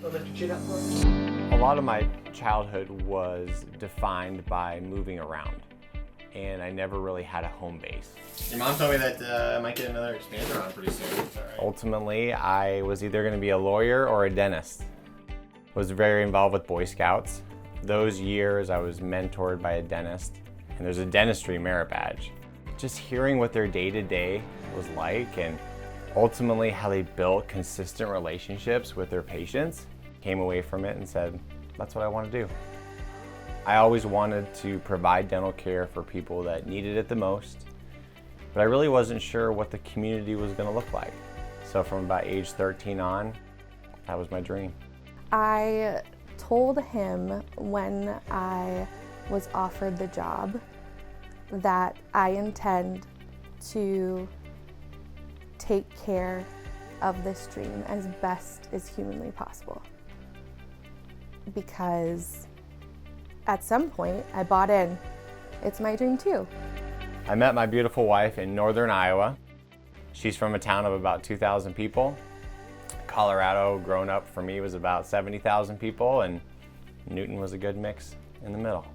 So lift your chin up for us. A lot of my childhood was defined by moving around, and I never really had a home base. Your mom told me that I might get another expander on pretty soon. It's all right. Ultimately, I was either going to be a lawyer or a dentist. I was very involved with Boy Scouts. Those years I was mentored by a dentist, and there's a dentistry merit badge. Just hearing what their day-to-day was like and ultimately how they built consistent relationships with their patients, came away from it and said, that's what I want to do. I always wanted to provide dental care for people that needed it the most, but I really wasn't sure what the community was going to look like. So from about age 13 on, that was my dream. I told him when I was offered the job that I intend to take care of this dream as best as humanly possible. Because at some point I bought in. It's my dream too. I met my beautiful wife in northern Iowa. She's from a town of about 2,000 people. Colorado, growing up for me, was about 70,000 people, and Newton was a good mix in the middle.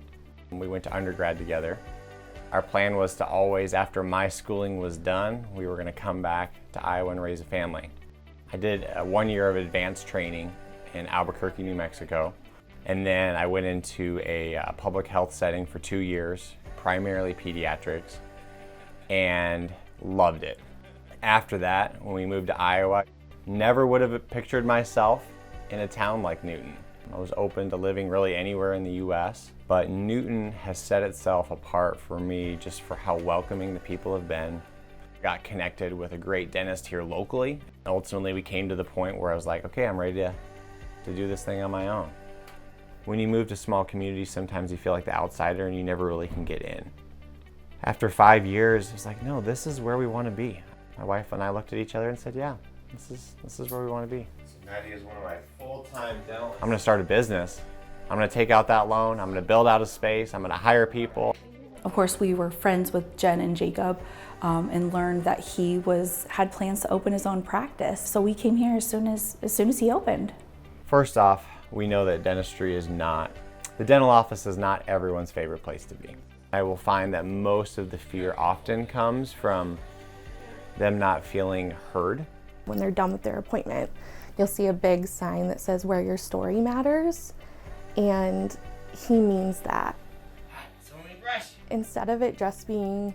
We went to undergrad together. Our plan was to always, after my schooling was done, we were going to come back to Iowa and raise a family. I did 1 year of advanced training in Albuquerque, New Mexico, and then I went into a public health setting for 2 years, primarily pediatrics, and loved it. After that, when we moved to Iowa, never would have pictured myself in a town like Newton. I was open to living really anywhere in the US, but Newton has set itself apart for me just for how welcoming the people have been. Got connected with a great dentist here locally. Ultimately, we came to the point where I was like, okay, I'm ready to do this thing on my own. When you move to small communities, sometimes you feel like the outsider and you never really can get in. After 5 years, it's like, no, this is where we want to be. My wife and I looked at each other and said, yeah, this is where we want to be. Maddie is one of my full-time dental. I'm going to start a business. I'm going to take out that loan. I'm going to build out a space. I'm going to hire people. Of course, we were friends with Jen and Jacob and learned that he had plans to open his own practice. So we came here as soon as he opened. First off, we know that the dental office is not everyone's favorite place to be. I will find that most of the fear often comes from them not feeling heard. When they're done with their appointment, you'll see a big sign that says where your story matters, and he means that. So many brush. Instead of it just being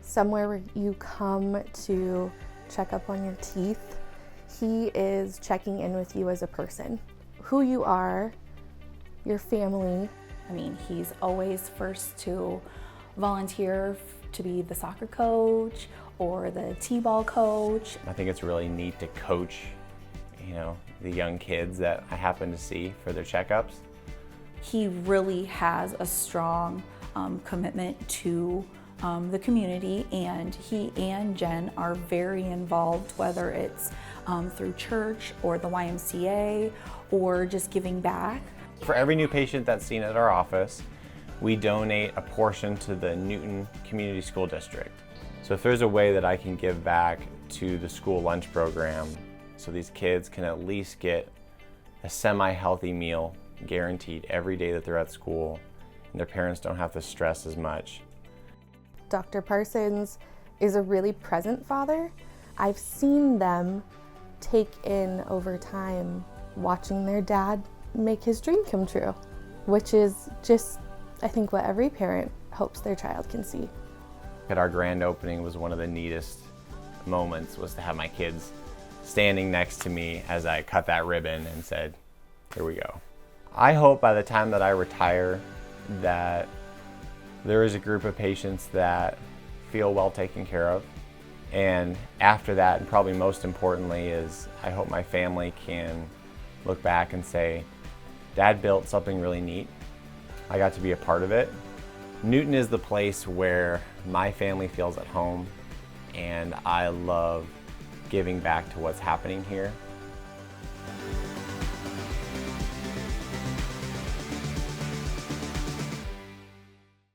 somewhere where you come to check up on your teeth, he is checking in with you as a person, who you are, your family. I mean, he's always first to volunteer to be the soccer coach or the t-ball coach. I think it's really neat to coach, the young kids that I happen to see for their checkups. He really has a strong commitment to the community, and he and Jen are very involved, whether it's through church or the YMCA or just giving back. For every new patient that's seen at our office, we donate a portion to the Newton Community School District. So if there's a way that I can give back to the school lunch program so these kids can at least get a semi-healthy meal guaranteed every day that they're at school and their parents don't have to stress as much. Dr. Parsons is a really present father. I've seen them take in over time watching their dad make his dream come true, which is just, I think, what every parent hopes their child can see. At our grand opening was one of the neatest moments, was to have my kids standing next to me as I cut that ribbon and said, here we go. I hope by the time that I retire that there is a group of patients that feel well taken care of. And after that, and probably most importantly, is I hope my family can look back and say, Dad built something really neat. I got to be a part of it. Newton is the place where my family feels at home, and I love giving back to what's happening here.